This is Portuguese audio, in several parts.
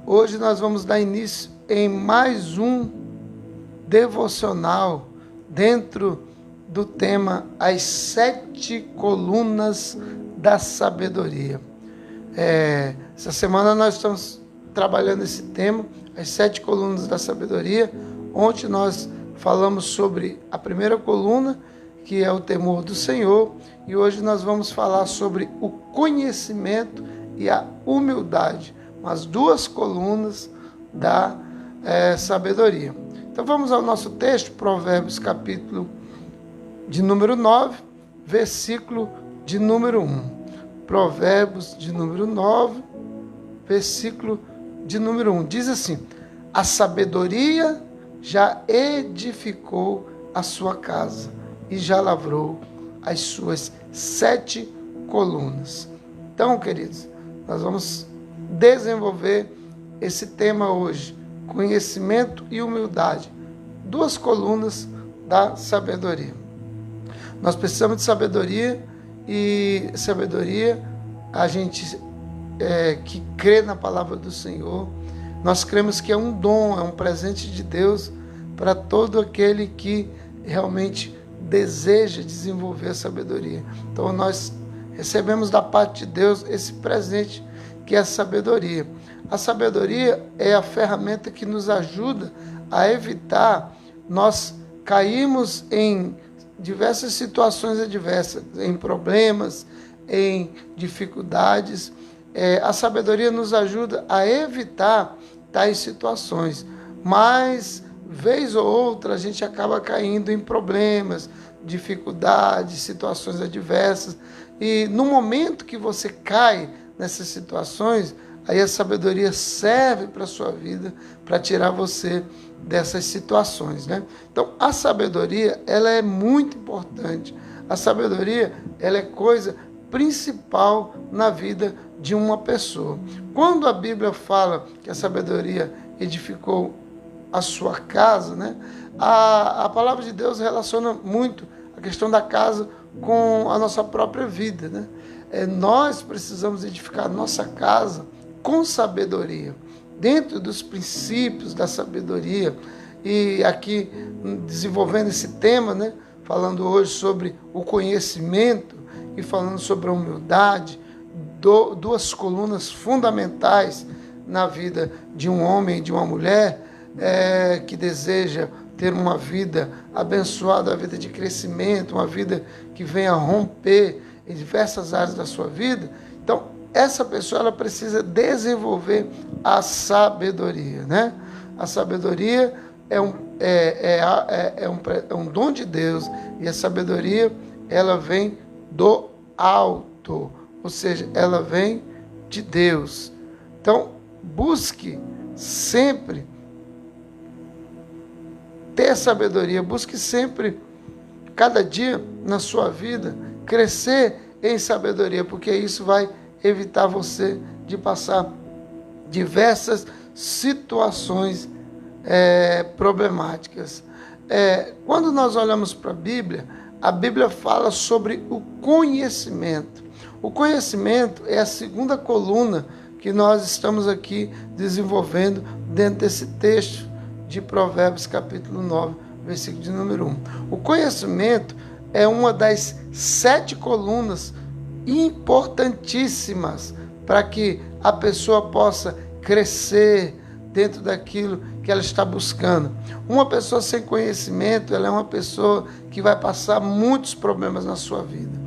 Hoje nós vamos dar início em mais um devocional dentro do tema As 7 Colunas da Sabedoria. Essa semana nós estamos trabalhando esse tema, As 7 Colunas da Sabedoria. Ontem nós falamos sobre a primeira coluna, que é o temor do Senhor, e hoje nós vamos falar sobre o conhecimento e a humildade, as 2 colunas da sabedoria. Então vamos ao nosso texto, Provérbios capítulo de número 9, versículo de número 1. Provérbios de número 9, versículo de número 1. Diz assim: a sabedoria já edificou a sua casa e já lavrou as suas 7 colunas. Então, queridos, nós vamos desenvolver esse tema hoje, conhecimento e humildade, 2 colunas da sabedoria. Nós precisamos de sabedoria, e sabedoria, a gente que crê na palavra do Senhor, nós cremos que é um dom, é um presente de Deus para todo aquele que realmente deseja desenvolver a sabedoria. Então nós recebemos da parte de Deus esse presente que é a sabedoria. A sabedoria é a ferramenta que nos ajuda a evitar nós cairmos em diversas situações adversas, em problemas, em dificuldades. A sabedoria nos ajuda a evitar tais situações, mas vez ou outra a gente acaba caindo em problemas, dificuldades, situações adversas, e no momento que você cai nessas situações, aí a sabedoria serve para a sua vida, para tirar você dessas situações, né? Então, a sabedoria, ela é muito importante. A sabedoria, ela é coisa principal na vida de uma pessoa. Quando a Bíblia fala que a sabedoria edificou a sua casa, né? A palavra de Deus relaciona muito a questão da casa com a nossa própria vida, né? Nós precisamos edificar a nossa casa com sabedoria, dentro dos princípios da sabedoria. E aqui, desenvolvendo esse tema, né? Falando hoje sobre o conhecimento e falando sobre a humildade, 2 colunas fundamentais na vida de um homem e de uma mulher que deseja ter uma vida abençoada, uma vida de crescimento, uma vida que venha romper em diversas áreas da sua vida. Então, essa pessoa ela precisa desenvolver a sabedoria, né? A sabedoria é um dom de Deus, e a sabedoria ela vem do alto, ou seja, ela vem de Deus. Então, busque sempre ter sabedoria, busque sempre, cada dia na sua vida, crescer em sabedoria, porque isso vai evitar você de passar diversas situações problemáticas. Quando nós olhamos para a Bíblia fala sobre o conhecimento. O conhecimento é a 2ª coluna que nós estamos aqui desenvolvendo dentro desse texto de Provérbios capítulo 9, versículo de número 1. O conhecimento é uma das 7 colunas importantíssimas para que a pessoa possa crescer dentro daquilo que ela está buscando. Uma pessoa sem conhecimento, ela é uma pessoa que vai passar muitos problemas na sua vida,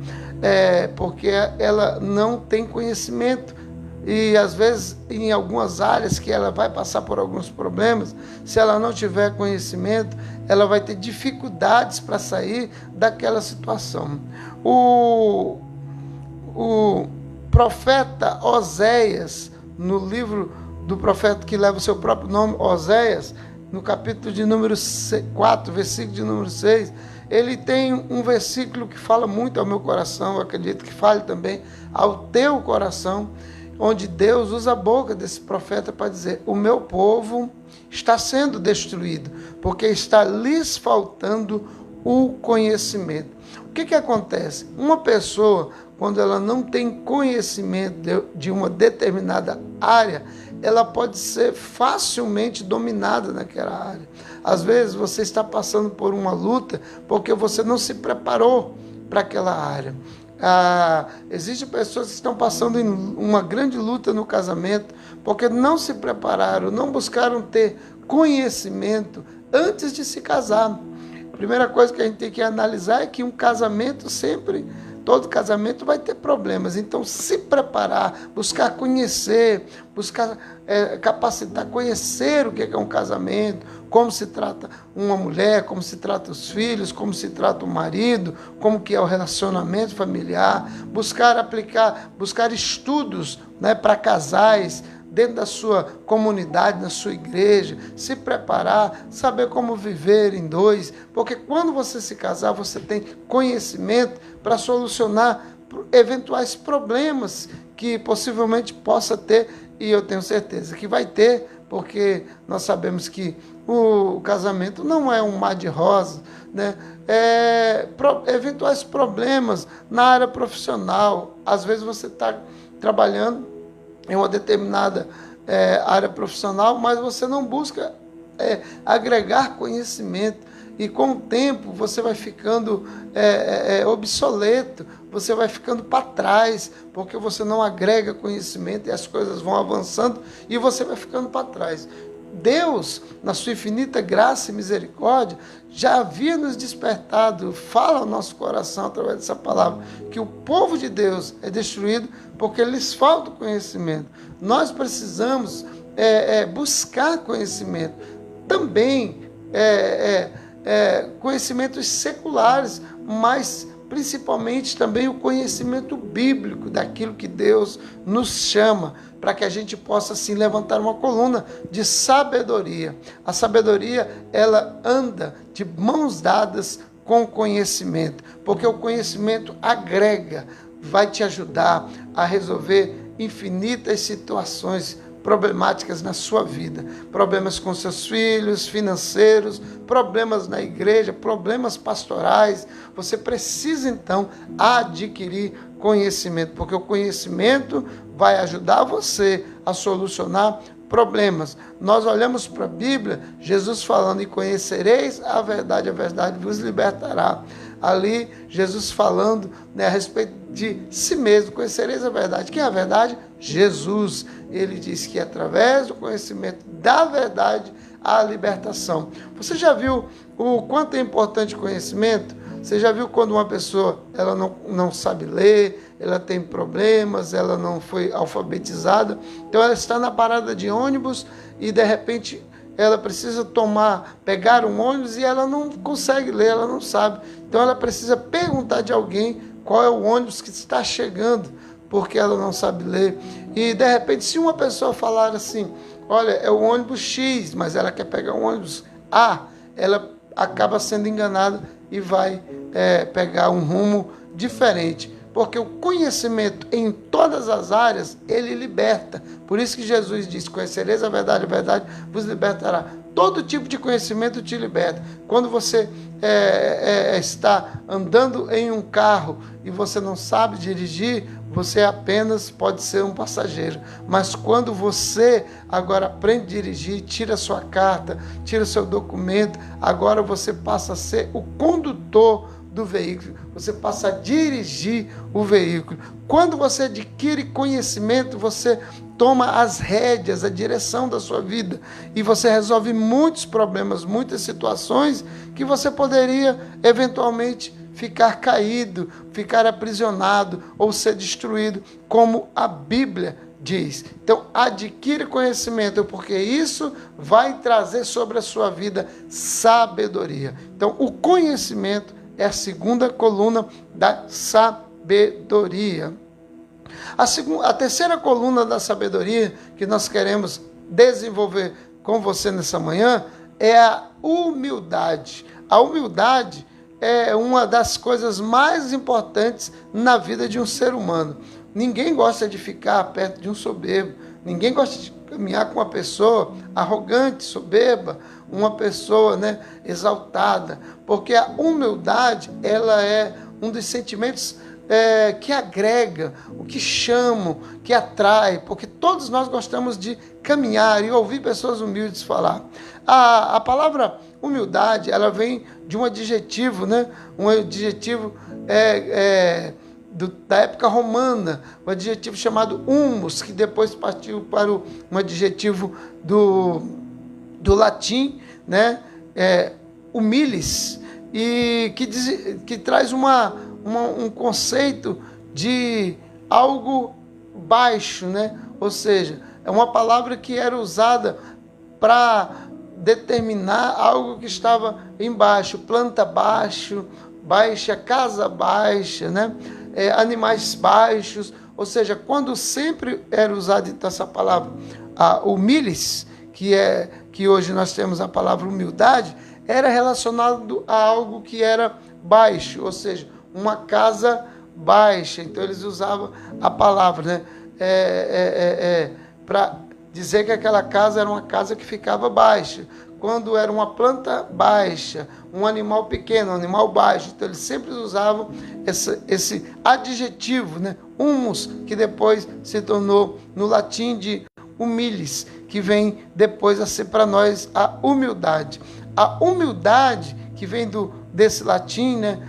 porque ela não tem conhecimento. E às vezes em algumas áreas que ela vai passar por alguns problemas, se ela não tiver conhecimento, ela vai ter dificuldades para sair daquela situação. O profeta Oséias, no livro do profeta que leva o seu próprio nome, Oséias, no capítulo de número 4, versículo de número 6, ele tem um versículo que fala muito ao meu coração, eu acredito que fale também ao teu coração, onde Deus usa a boca desse profeta para dizer: o meu povo está sendo destruído, porque está lhes faltando o conhecimento. O que acontece? Uma pessoa, quando ela não tem conhecimento de uma determinada área, ela pode ser facilmente dominada naquela área. Às vezes você está passando por uma luta porque você não se preparou para aquela área. Existem pessoas que estão passando em uma grande luta no casamento porque não se prepararam, não buscaram ter conhecimento antes de se casar. A primeira coisa que a gente tem que analisar é que um casamento todo casamento vai ter problemas. Então, se preparar, buscar conhecer, buscar capacitar, conhecer o que é um casamento, como se trata uma mulher, como se trata os filhos, como se trata o marido, como que é o relacionamento familiar, buscar estudos, né, para casais, dentro da sua comunidade, na sua igreja, se preparar, saber como viver em dois, porque quando você se casar, você tem conhecimento para solucionar eventuais problemas que possivelmente possa ter, e eu tenho certeza que vai ter, porque nós sabemos que o casamento não é um mar de rosa, né? Eventuais problemas na área profissional, às vezes você está trabalhando em uma determinada área profissional, mas você não busca agregar conhecimento, e com o tempo você vai ficando obsoleto, você vai ficando para trás, porque você não agrega conhecimento e as coisas vão avançando e você vai ficando para trás. Deus, na sua infinita graça e misericórdia, já havia nos despertado, fala ao nosso coração através dessa palavra, que o povo de Deus é destruído porque lhes falta conhecimento. Nós precisamos buscar conhecimento. Também conhecimentos seculares, mas principalmente também o conhecimento bíblico daquilo que Deus nos chama, para que a gente possa assim levantar uma coluna de sabedoria. A sabedoria, ela anda de mãos dadas com o conhecimento, porque o conhecimento agrega, vai te ajudar a resolver infinitas situações problemáticas na sua vida, problemas com seus filhos, financeiros, problemas na igreja, problemas pastorais. Você precisa então adquirir conhecimento, porque o conhecimento vai ajudar você a solucionar problemas. Nós olhamos para a Bíblia, Jesus falando: e conhecereis a verdade vos libertará. Ali, Jesus falando, né, a respeito de si mesmo: conhecereis a verdade. Quem é a verdade? Jesus. Ele diz que através do conhecimento da verdade há a libertação. Você já viu o quanto é importante o conhecimento? Você já viu quando uma pessoa ela não sabe ler, ela tem problemas, ela não foi alfabetizada, então ela está na parada de ônibus e de repente ela precisa pegar um ônibus e ela não consegue ler, ela não sabe. Então ela precisa perguntar de alguém qual é o ônibus que está chegando, porque ela não sabe ler. E de repente, se uma pessoa falar assim: olha, é o ônibus X, mas ela quer pegar o ônibus A, ela acaba sendo enganada e vai pegar um rumo diferente. Porque o conhecimento em todas as áreas, ele liberta. Por isso que Jesus disse: conhecereis a verdade vos libertará. Todo tipo de conhecimento te liberta. Quando você está andando em um carro e você não sabe dirigir, você apenas pode ser um passageiro. Mas quando você agora aprende a dirigir, tira sua carta, tira seu documento, agora você passa a ser o condutor do veículo, você passa a dirigir o veículo. Quando você adquire conhecimento, você toma as rédeas, a direção da sua vida, e você resolve muitos problemas, muitas situações que você poderia eventualmente ficar caído, ficar aprisionado ou ser destruído, como a Bíblia diz. Então, adquire conhecimento, porque isso vai trazer sobre a sua vida sabedoria. Então, o conhecimento é a segunda coluna da sabedoria. A terceira coluna da sabedoria que nós queremos desenvolver com você nessa manhã é a humildade. A humildade é uma das coisas mais importantes na vida de um ser humano. Ninguém gosta de ficar perto de um soberbo. Ninguém gosta de caminhar com uma pessoa arrogante, soberba, uma pessoa, exaltada. Porque a humildade, ela é um dos sentimentos que agrega, o que chama, que atrai, porque todos nós gostamos de caminhar e ouvir pessoas humildes falar. A palavra humildade, ela vem de um adjetivo, né? Um adjetivo da época romana, um adjetivo chamado humus, que depois partiu para um adjetivo do latim, né? Humilis, e que traz um conceito de algo baixo, né? Ou seja, é uma palavra que era usada para determinar algo que estava embaixo, planta baixa, casa baixa, né? Animais baixos, ou seja, quando sempre era usada então essa palavra, humilis, que hoje nós temos a palavra humildade, era relacionado a algo que era baixo, ou seja, uma casa baixa. Então eles usavam a palavra, né? Para dizer que aquela casa era uma casa que ficava baixa. Quando era uma planta baixa, um animal pequeno, um animal baixo. Então eles sempre usavam esse adjetivo, né? Humus, que depois se tornou no latim de humilis, que vem depois a ser para nós a humildade. A humildade, que vem desse latim, né?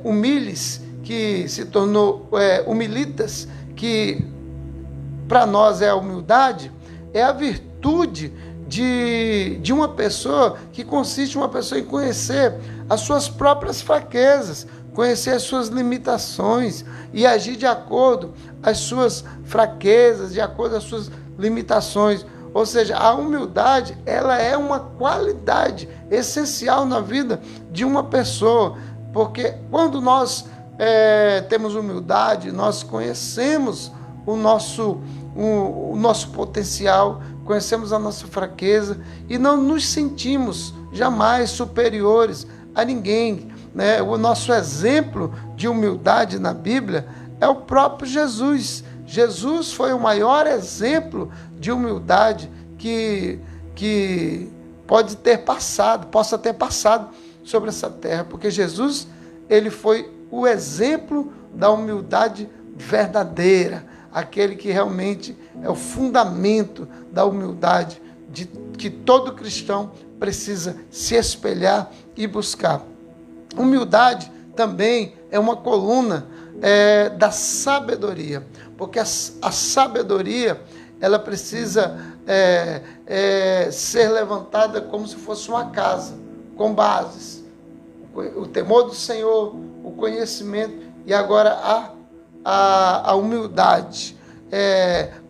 Humilis, que se tornou humilitas, que para nós é a humildade, é a virtude de uma pessoa, que consiste uma pessoa em conhecer as suas próprias fraquezas, conhecer as suas limitações e agir de acordo às suas fraquezas, de acordo às suas limitações. Ou seja, a humildade, ela é uma qualidade essencial na vida de uma pessoa, porque quando nós temos humildade, nós conhecemos o nosso potencial, conhecemos a nossa fraqueza e não nos sentimos jamais superiores a ninguém, né? O nosso exemplo de humildade na Bíblia é o próprio Jesus. Jesus foi o maior exemplo de humildade que possa ter passado sobre essa terra, porque Jesus, ele foi o exemplo da humildade verdadeira, aquele que realmente é o fundamento da humildade que todo cristão precisa se espelhar e buscar. Humildade também é uma coluna da sabedoria, porque a sabedoria, ela precisa ser levantada como se fosse uma casa, com bases. O temor do Senhor, o conhecimento e agora a humildade.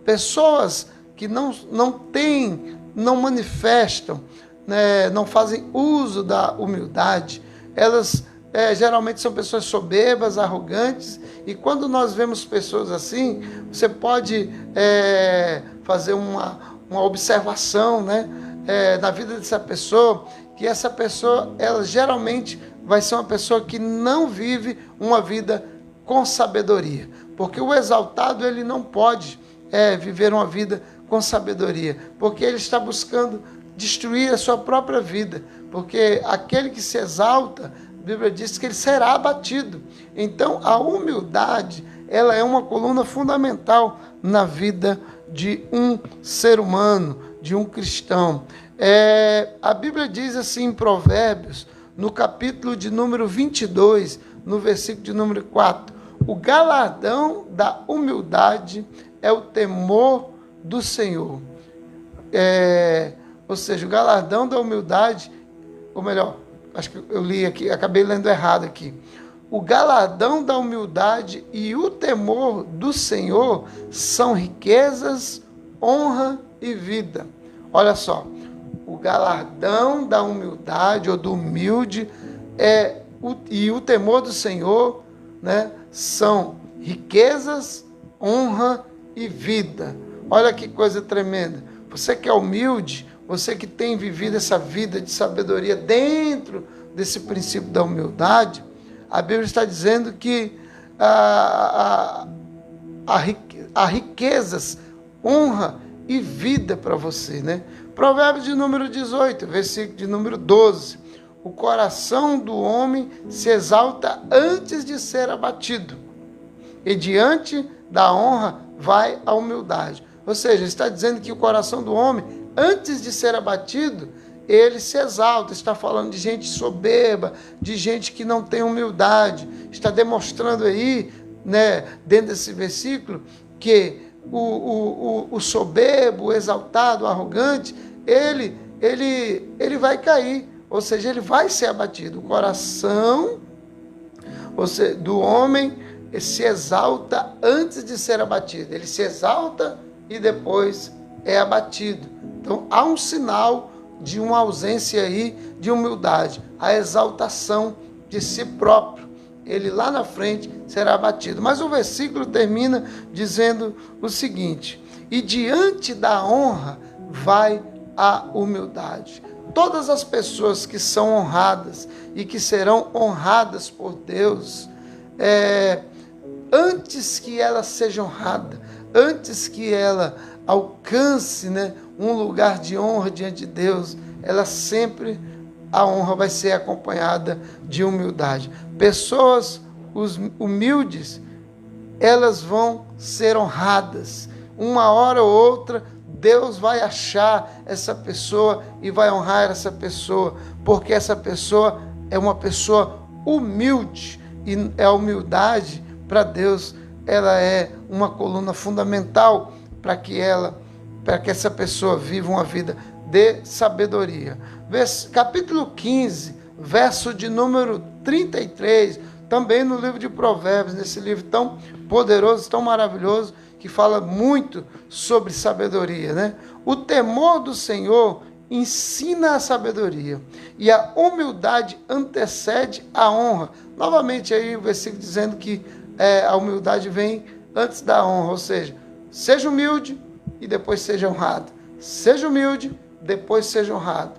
Pessoas que não têm, não manifestam, né, não fazem uso da humildade, elas geralmente são pessoas soberbas, arrogantes, e quando nós vemos pessoas assim, você pode fazer uma observação, né, na vida dessa pessoa, que essa pessoa, ela geralmente vai ser uma pessoa que não vive uma vida com sabedoria, porque o exaltado, ele não pode viver uma vida com sabedoria, porque ele está buscando destruir a sua própria vida, porque aquele que se exalta, a Bíblia diz que ele será abatido. Então a humildade, ela é uma coluna fundamental na vida de um ser humano, de um cristão. A Bíblia diz assim em Provérbios, no capítulo de número 22, no versículo de número 4, o galardão da humildade é o temor do Senhor. Ou seja, o galardão da humildade, ou melhor, acho que eu li aqui, acabei lendo errado aqui. O galardão da humildade e o temor do Senhor são riquezas, honra e vida. Olha só, o galardão da humildade ou do humilde e o temor do Senhor, né, são riquezas, honra e vida. Olha que coisa tremenda. Você que é humilde, você que tem vivido essa vida de sabedoria dentro desse princípio da humildade, a Bíblia está dizendo que há riquezas, honra e vida para você, né? Provérbios de número 18, versículo de número 12. O coração do homem se exalta antes de ser abatido, E diante da honra vai a humildade. Ou seja, está dizendo que o coração do homem, antes de ser abatido, ele se exalta. Está falando de gente soberba, de gente que não tem humildade. Está demonstrando aí, né, dentro desse versículo, que o soberbo, o exaltado, o arrogante, ele vai cair. Ou seja, ele vai ser abatido. O coração do homem se exalta antes de ser abatido. Ele se exalta e depois é abatido. Então, há um sinal de uma ausência aí de humildade, a exaltação de si próprio. Ele lá na frente será abatido. Mas o versículo termina dizendo o seguinte: e diante da honra vai a humildade. Todas as pessoas que são honradas e que serão honradas por Deus, antes que ela seja honrada, antes que ela alcance, né, um lugar de honra diante de Deus, a honra vai ser acompanhada de humildade. Pessoas humildes, elas vão ser honradas. Uma hora ou outra, Deus vai achar essa pessoa e vai honrar essa pessoa, porque essa pessoa é uma pessoa humilde. E a humildade, para Deus, ela é uma coluna fundamental para que essa pessoa viva uma vida de sabedoria. Capítulo 15, verso de número 33, também no livro de Provérbios, nesse livro tão poderoso, tão maravilhoso, que fala muito sobre sabedoria, né? O temor do Senhor ensina a sabedoria, e a humildade antecede a honra. Novamente aí o versículo dizendo que a humildade vem antes da honra, ou seja, seja humilde e depois seja honrado. Seja humilde, depois seja honrado.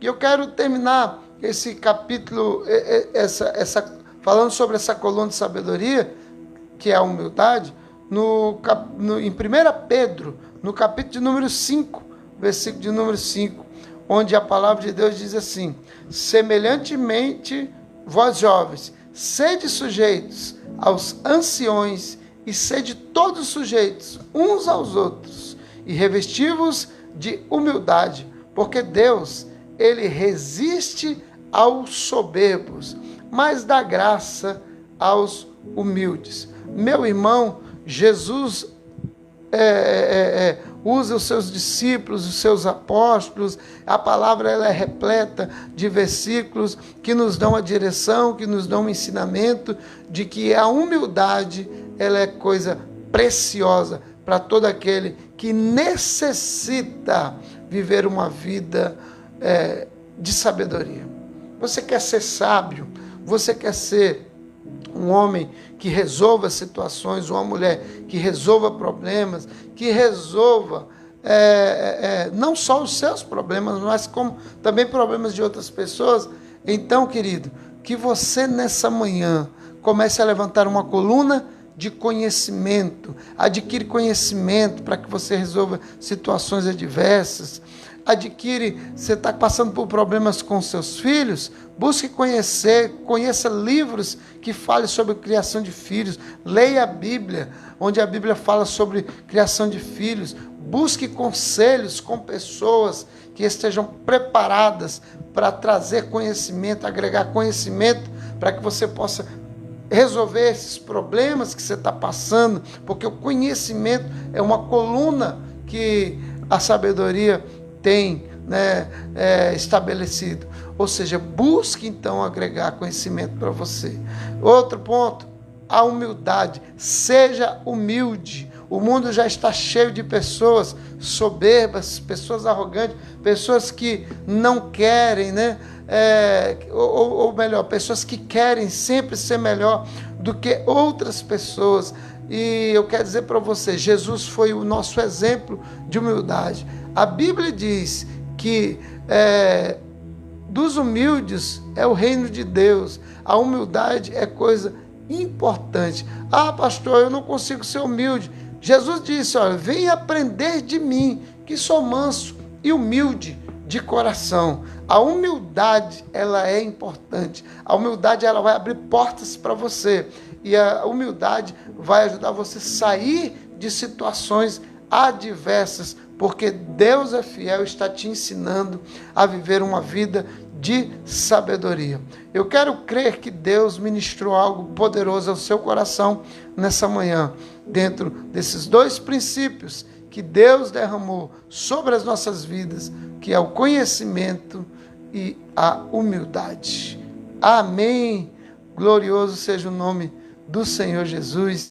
E eu quero terminar esse capítulo, falando sobre essa coluna de sabedoria, que é a humildade, em 1 Pedro, no capítulo de número 5, versículo de número 5, onde a palavra de Deus diz assim: semelhantemente, vós jovens, sede sujeitos aos anciões, e sede todos sujeitos uns aos outros, e revesti-vos de humildade, porque Deus, ele resiste aos soberbos, mas dá graça aos humildes. Meu irmão, Jesus usa os seus discípulos, os seus apóstolos. A palavra ela é repleta de versículos que nos dão a direção, que nos dão o ensinamento de que a humildade ela é coisa preciosa para todo aquele que necessita viver uma vida de sabedoria. Você quer ser sábio? Você quer ser um homem que resolva situações, uma mulher que resolva problemas, que resolva não só os seus problemas, mas como também problemas de outras pessoas? Então, querido, que você nessa manhã comece a levantar uma coluna de conhecimento, adquire conhecimento para que você resolva situações adversas. Você está passando por problemas com seus filhos, busque conheça livros que falem sobre criação de filhos, leia a Bíblia, onde a Bíblia fala sobre criação de filhos, busque conselhos com pessoas que estejam preparadas para trazer conhecimento, agregar conhecimento, para que você possa resolver esses problemas que você está passando, porque o conhecimento é uma coluna que a sabedoria tem, né, estabelecido. Ou seja, busque então agregar conhecimento para você. Outro ponto, a humildade. Seja humilde. O mundo já está cheio de pessoas soberbas, pessoas arrogantes, pessoas que não querem, né? Ou melhor, pessoas que querem sempre ser melhor do que outras pessoas. E eu quero dizer para você, Jesus foi o nosso exemplo de humildade. A Bíblia diz que dos humildes é o reino de Deus. A humildade é coisa importante. Ah, pastor, eu não consigo ser humilde. Jesus disse, olha, venha aprender de mim, que sou manso e humilde de coração. A humildade, ela é importante. A humildade, ela vai abrir portas para você. e a humildade vai ajudar você a sair de situações adversas, porque Deus é fiel e está te ensinando a viver uma vida de sabedoria. Eu quero crer que Deus ministrou algo poderoso ao seu coração nessa manhã, dentro desses dois princípios que Deus derramou sobre as nossas vidas, que é o conhecimento e a humildade. Amém. Glorioso seja o nome do Senhor Jesus.